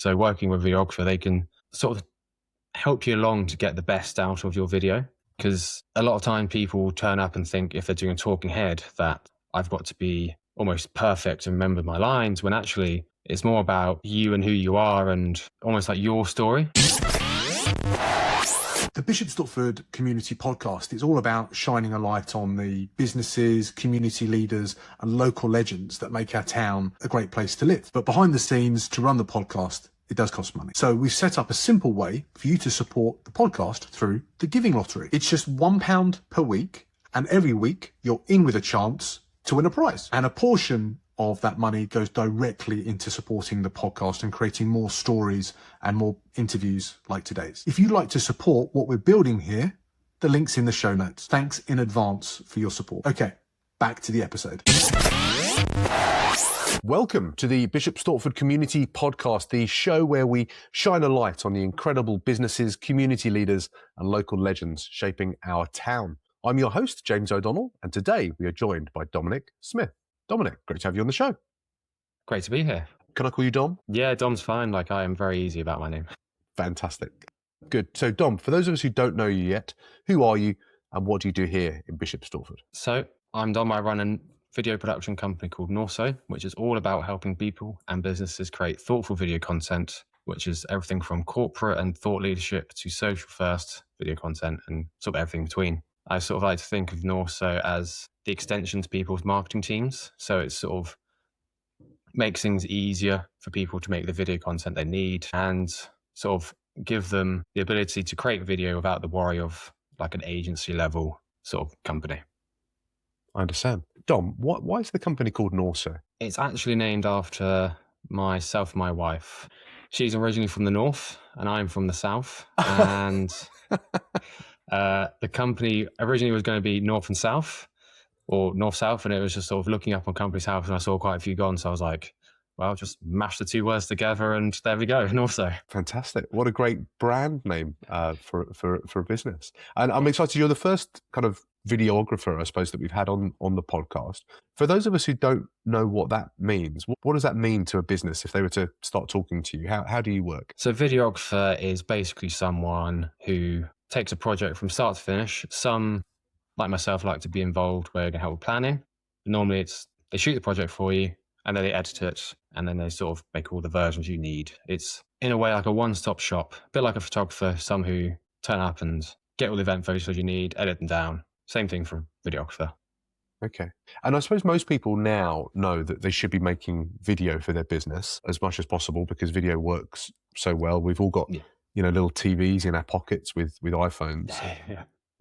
So working with a videographer, they can sort of help you along to get the best out of your video. Because a lot of time people turn up and think if they're doing a talking head that I've got to be almost perfect and remember my lines, when actually it's more about you and who you are and almost like your story. The Bishop Stortford Community Podcast is all about shining a light on the businesses, community leaders and local legends that make our town a great place to live. But behind the scenes, to run the podcast, it does cost money. So we've set up a simple way for you to support the podcast through the Giving Lottery. It's just £1 per week, and every week you're in with a chance to win a prize. And a portion of that money goes directly into supporting the podcast and creating more stories and more interviews like today's. If you'd like to support what we're building here, the link's in the show notes. Thanks in advance for your support. Okay, back to the episode. Welcome to the Bishop Stortford Community Podcast, the show where we shine a light on the incredible businesses, community leaders and local legends shaping our town. I'm your host, James O'Donnell, and today we are joined by Dominic Smith. Dominic, great to have you on the show. Great to be here. Can I call you Dom? Yeah, Dom's fine. Like, I am very easy about my name. Fantastic. Good. So Dom, for those of us who don't know you yet, who are you and what do you do here in Bishop Stortford? So I'm Dom. I run a video production company called Norso, which is all about helping people and businesses create thoughtful video content, which is everything from corporate and thought leadership to social first video content and sort of everything in between. I sort of like to think of Norso as the extension to people's marketing teams. So it sort of makes things easier for people to make the video content they need and sort of give them the ability to create video without the worry of like an agency level sort of company. I understand. Dom, why is the company called Norso? It's actually named after myself and my wife. She's originally from the north and I'm from the south. And the company originally was going to be North and South or North-South. And it was just sort of looking up on Company's House and I saw quite a few gone. So I was like, well, just mash the two words together and there we go, Norso. Fantastic. What a great brand name for a business. And I'm excited. You're the first kind of videographer, I suppose, that we've had on the podcast. For those of us who don't know what that means, what does that mean to a business if they were to start talking to you? How do you work? So videographer is basically someone who takes a project from start to finish. Some, like myself, like to be involved where they can help with planning. Normally they shoot the project for you and then they edit it and then they sort of make all the versions you need. It's in a way like a one-stop shop, a bit like a photographer, some who turn up and get all the event photos you need, edit them down. Same thing for a videographer. Okay. And I suppose most people now know that they should be making video for their business as much as possible because video works so well. We've all got, little TVs in our pockets with iPhones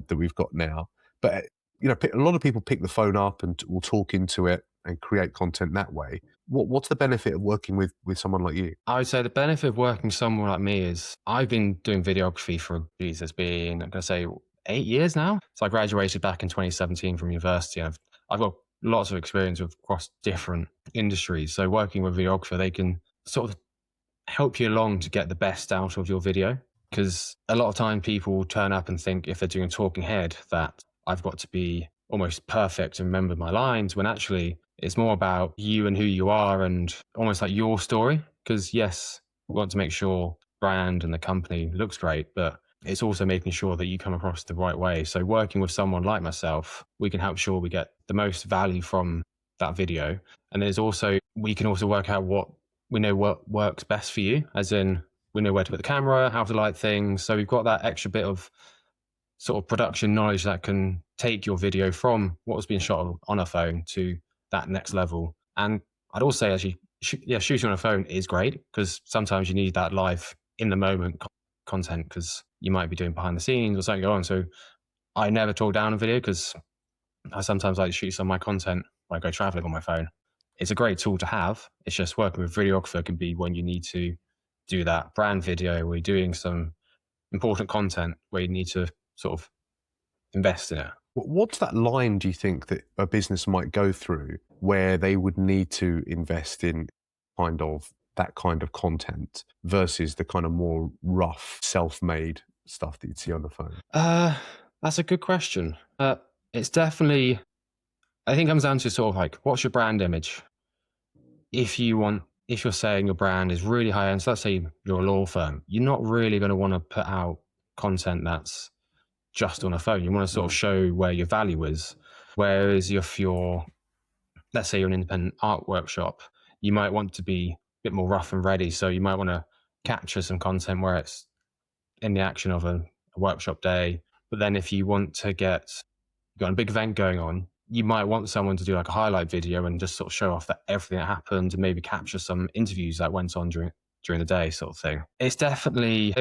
that we've got now. But, a lot of people pick the phone up and will talk into it and create content that way. What's the benefit of working with someone like you? I would say the benefit of working with someone like me is I've been doing videography for, it's been, I'm going to say, 8 years now. So I graduated back in 2017 from university. And I've got lots of experience across different industries. So working with a videographer, they can sort of help you along to get the best out of your video. Because a lot of time people turn up and think if they're doing a talking head that I've got to be almost perfect and remember my lines, when actually it's more about you and who you are and almost like your story. Because yes, we want to make sure brand and the company looks great, but it's also making sure that you come across the right way. So working with someone like myself, we can help sure we get the most value from that video. And we can also work out what works best for you, as in we know where to put the camera, how to light things. So we've got that extra bit of sort of production knowledge that can take your video from what was being shot on a phone to that next level. And I'd also say actually, shooting on a phone is great because sometimes you need that live in the moment content because you might be doing behind the scenes or something on. So I never talk down a video because I sometimes like to shoot some of my content when I go traveling on my phone. It's a great tool to have. It's just working with a videographer can be when you need to do that brand video where you're doing some important content where you need to sort of invest in it. What's that line, do you think, that a business might go through where they would need to invest in that kind of content versus the kind of more rough, self-made stuff that you'd see on the phone? That's a good question. It's definitely, I think it comes down to sort of like, what's your brand image? If you want if you're saying your brand is really high end, so let's say you're a law firm, you're not really going to want to put out content that's just on a phone. You want to sort of show where your value is. Whereas if you're, let's say you're an independent art workshop, you might want to be a bit more rough and ready. So you might want to capture some content where it's in the action of a workshop day. But then if you want to you've got a big event going on, you might want someone to do like a highlight video and just sort of show off that everything that happened and maybe capture some interviews that went on during the day, sort of thing. It's definitely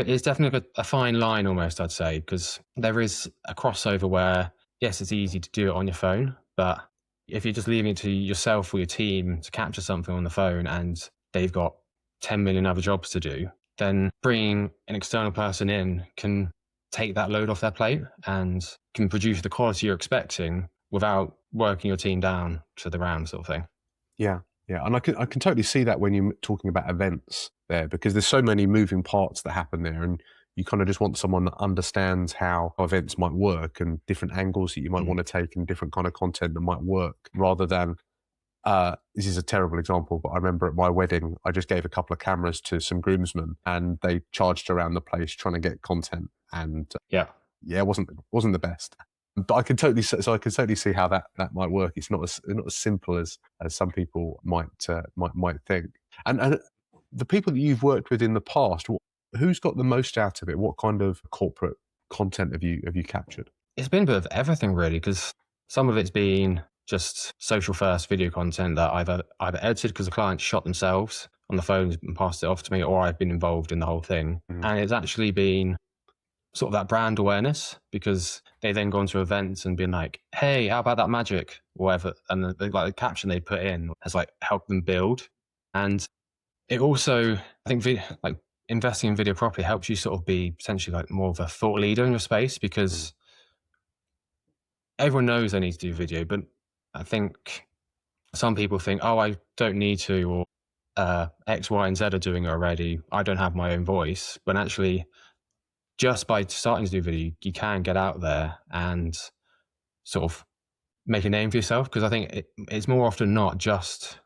a fine line almost, I'd say, because there is a crossover where, yes, it's easy to do it on your phone, but if you're just leaving it to yourself or your team to capture something on the phone and they've got 10 million other jobs to do, then bringing an external person in can take that load off their plate and can produce the quality you're expecting without working your team down to the ground, sort of thing. Yeah. Yeah. And I can totally see that when you're talking about events there, because there's so many moving parts that happen there, and you kind of just want someone that understands how events might work and different angles that you might want to take and different kind of content that might work, rather than this is a terrible example, but I remember at my wedding, I just gave a couple of cameras to some groomsmen and they charged around the place trying to get content. And it wasn't the best. But I can totally see how that might work. It's not as simple as some people might think. And the people that you've worked with in the past, who's got the most out of it? What kind of corporate content have you captured? It's been a bit of everything, really, because some of it's been just social first video content that I've either edited because the client shot themselves on the phone and passed it off to me, or I've been involved in the whole thing. And it's actually been sort of that brand awareness, because they then gone to events and been like, hey, how about that magic, or whatever, and the caption they put in has like helped them build. And it also, I think, investing in video properly helps you sort of be potentially like more of a thought leader in your space, because everyone knows they need to do video, but I think some people think, oh, I don't need to, or X, Y, and Z are doing it already, I don't have my own voice. But actually, just by starting to do video, you can get out there and sort of make a name for yourself. Because I think it's more often not just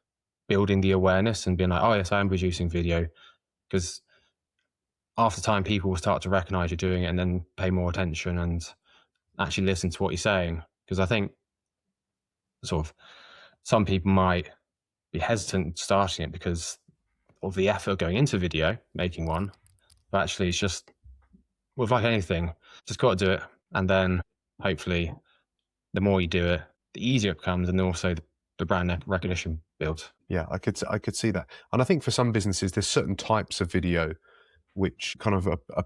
building the awareness and being like, oh yes, I am producing video, because after time people will start to recognize you're doing it and then pay more attention and actually listen to what you're saying. Because I think sort of some people might be hesitant starting it because of the effort going into video, making one. But actually, it's just, with like anything, just got to do it. And then hopefully the more you do it, the easier it becomes, and also the brand recognition builds. Yeah, I could see that. And I think for some businesses, there's certain types of video which kind of a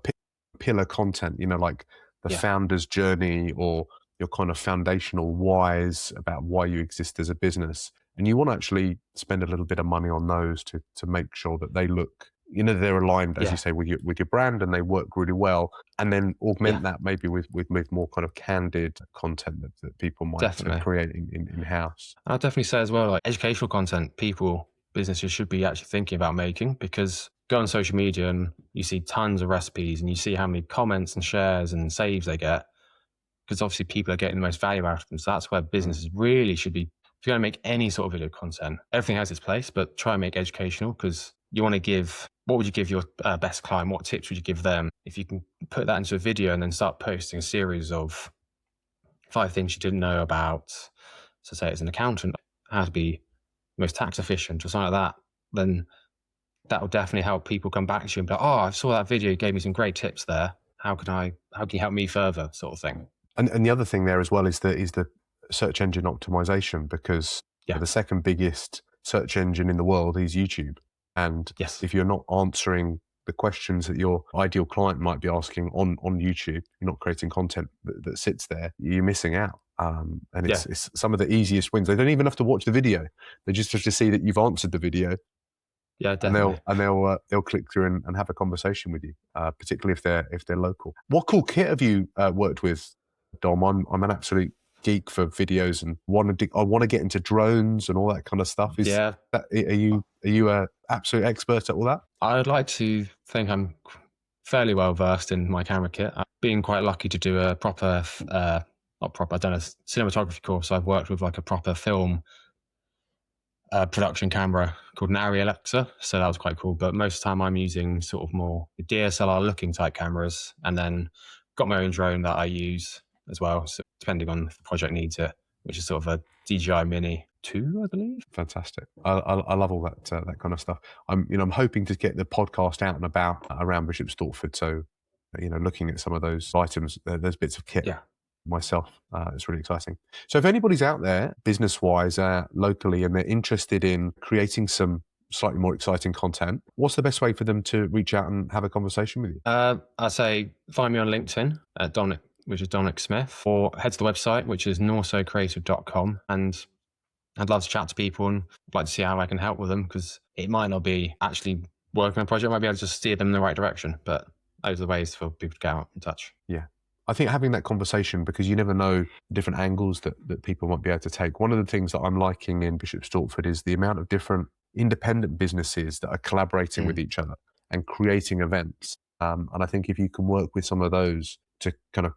pillar content, like the founder's journey or your kind of foundational whys about why you exist as a business. And you want to actually spend a little bit of money on those to make sure that they look, they're aligned, as you say, with your brand, and they work really well. And then augment that maybe with more kind of candid content that people might create in-house. I'd definitely say as well, like educational content, businesses should be actually thinking about making, because go on social media and you see tons of recipes and you see how many comments and shares and saves they get, because obviously people are getting the most value out of them. So that's where businesses really should be. If you're going to make any sort of video content, everything has its place, but try and make educational, because you want to give, what would you give your best client? What tips would you give them? If you can put that into a video and then start posting a series of 5 things you didn't know about, so say it's an accountant, how to be most tax efficient or something like that, then that will definitely help people come back to you and be like, oh, I saw that video, you gave me some great tips there. How can you help me further, sort of thing. And the other thing there as well is the search engine optimization, because the second biggest search engine in the world is YouTube. And if you're not answering the questions that your ideal client might be asking on YouTube, you're not creating content that sits there, you're missing out. And it's some of the easiest wins. They don't even have to watch the video. They just have to see that you've answered the video. Yeah, definitely. And they'll click through and have a conversation with you, particularly if they're local. What cool kit have you worked with, Dom? I'm an absolute geek for videos and I want to get into drones and all that kind of stuff. Are you a absolute expert at all that? I'd like to think I'm fairly well versed in my camera kit. I've been quite lucky to do a proper, I've done a cinematography course. So I've worked with like a proper film a production camera called an Arri Alexa, so that was quite cool. But most of the time I'm using sort of more DSLR looking type cameras, and then got my own drone that I use as well, so depending on if the project needs it, which is sort of a DJI Mini 2, I believe. Fantastic. I love all that kind of stuff. I'm hoping to get the podcast out and about around Bishop Stortford. So, looking at some of those items, those bits of kit myself, it's really exciting. So if anybody's out there business-wise, locally, and they're interested in creating some slightly more exciting content, what's the best way for them to reach out and have a conversation with you? I'd say find me on LinkedIn at Dominic, which is Dominic Smith, or head to the website, which is norsocreative.com, and I'd love to chat to people and like to see how I can help with them, because it might not be actually working on a project, I might be able to just steer them in the right direction, but those are the ways for people to get out in touch. Yeah. I think having that conversation, because you never know different angles that people might be able to take. One of the things that I'm liking in Bishop Stortford is the amount of different independent businesses that are collaborating with each other and creating events. And I think if you can work with some of those to kind of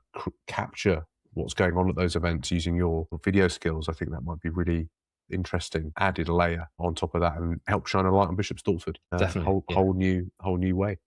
capture what's going on at those events using your video skills, I think that might be really interesting added layer on top of that and help shine a light on Bishop Stortford. Definitely. Whole new way.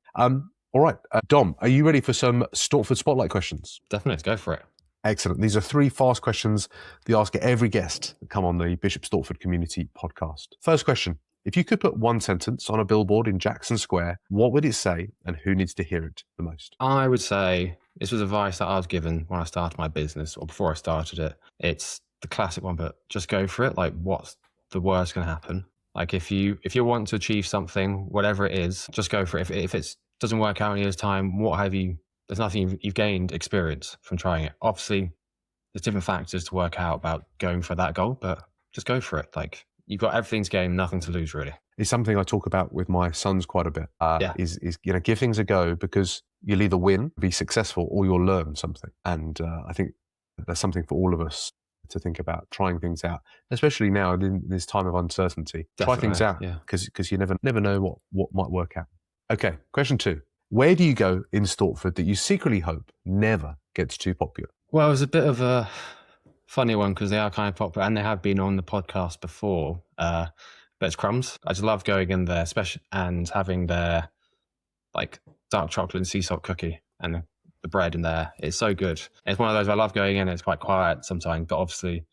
All right, Dom, are you ready for some Stortford Spotlight questions? Definitely, let's go for it. Excellent. These are 3 fast questions that I ask every guest that come on the Bishop Stortford Community Podcast. First question. If you could put one sentence on a billboard in Jackson Square, what would it say and who needs to hear it the most? I would say this was advice that I was given when I started my business, or before I started it. It's the classic one, but just go for it. Like, what's the worst going to happen? Like, if you want to achieve something, whatever it is, just go for it. If it doesn't work out in a year's time, what have you? There's nothing you've gained experience from trying it. Obviously, there's different factors to work out about going for that goal, but just go for it. Like, you've got everything to gain, nothing to lose, really. It's something I talk about with my sons quite a bit. Is give things a go, because you'll either win, be successful, or you'll learn something. And I think there's something for all of us to think about, trying things out, especially now in this time of uncertainty. Definitely, try things out, because you never know what might work out. Okay, question 2. Where do you go in Stortford that you secretly hope never gets too popular? Well, it was a bit of a funny one, because they are kind of popular and they have been on the podcast before. But it's Crumbs. I just love going in there, especially, and having their like dark chocolate and sea salt cookie and the bread in there. It's so good. It's one of those I love going in. It's quite quiet sometimes, but obviously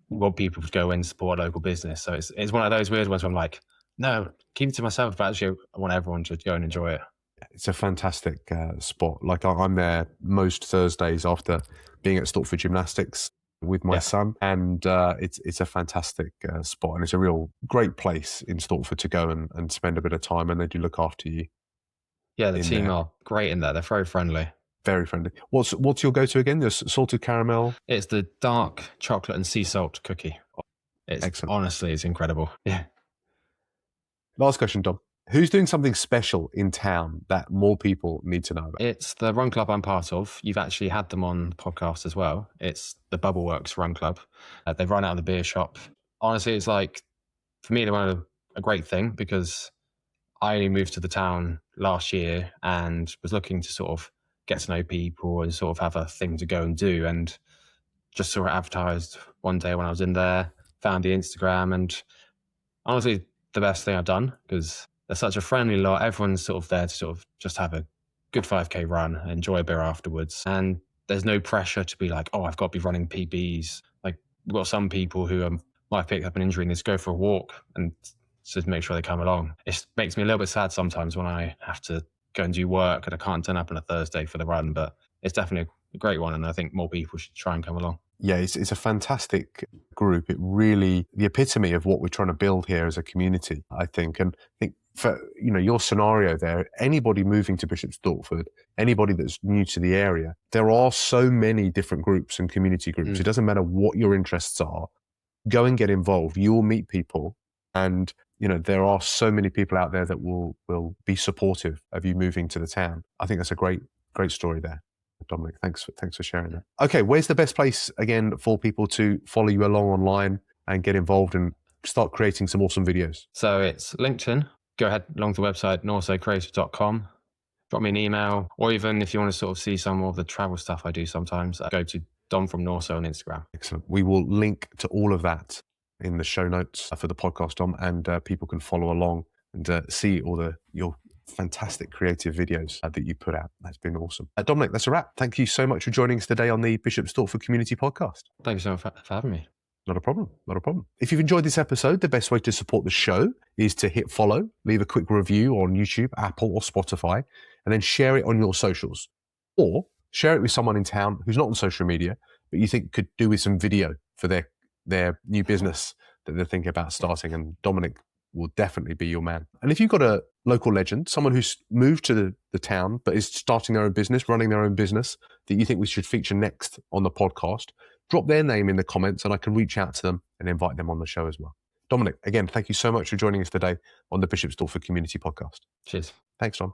we want people to go in and support local business. So it's one of those weird ones where I'm like, no, keep it to myself, but actually I want everyone to go and enjoy it. It's a fantastic spot. Like, I'm there most Thursdays after being at Stortford Gymnastics with my son, and it's a fantastic spot, and it's a real great place in Stortford to go and spend a bit of time, and they do look after you. Yeah, the team are great in there. They're very friendly. Very friendly. What's your go-to again? The salted caramel? It's the dark chocolate and sea salt cookie. Excellent. Honestly, it's incredible. Yeah. Last question, Dom. Who's doing something special in town that more people need to know about? It's the run club I'm part of. You've actually had them on the podcast as well. It's the Bubbleworks Run Club. They run out of the beer shop. Honestly, it's like, for me, they're a great thing, because I only moved to the town last year and was looking to sort of get to know people and sort of have a thing to go and do, and just saw it advertised one day when I was in there, found the Instagram, and honestly, the best thing I've done, because they're such a friendly lot. Everyone's sort of there to sort of just have a good 5K run, enjoy a beer afterwards. And there's no pressure to be like, oh, I've got to be running PBs. Like, we've got some people who might have picked up an injury and just go for a walk and just make sure they come along. It makes me a little bit sad sometimes when I have to go and do work and I can't turn up on a Thursday for the run, but it's definitely a great one, and I think more people should try and come along. Yeah, it's a fantastic group. It really, the epitome of what we're trying to build here as a community, I think. And I think for, your scenario there, anybody moving to Bishop Stortford, anybody that's new to the area, there are so many different groups and community groups. It doesn't matter what your interests are. Go and get involved. You will meet people, and there are so many people out there that will be supportive of you moving to the town. I think that's a great story there. Dominic, thanks for sharing that. Okay, where's the best place again for people to follow you along online and get involved and start creating some awesome videos? So it's LinkedIn. Go ahead along the website, norsocreative.com. Drop me an email, or even if you want to sort of see some more of the travel stuff I do sometimes, go to Dom from Norso on Instagram. Excellent. We will link to all of that in the show notes for the podcast, Dom, and people can follow along and see all your fantastic creative videos that you put out. That's been awesome. Dominic, that's a wrap. Thank you so much for joining us today on the Bishop Stortford Community Podcast. Thank you so much for having me. Not a problem. Not a problem. If you've enjoyed this episode, the best way to support the show is to hit follow, leave a quick review on YouTube, Apple, or Spotify, and then share it on your socials. Or share it with someone in town who's not on social media, but you think could do with some video for their new business that they're thinking about starting. And Dominic will definitely be your man. And if you've got a local legend, someone who's moved to the town but is starting their own business, running their own business, that you think we should feature next on the podcast, drop their name in the comments and I can reach out to them and invite them on the show as well. Dominic, again, thank you so much for joining us today on the Bishop Stortford Community Podcast. Cheers. Thanks, Dom.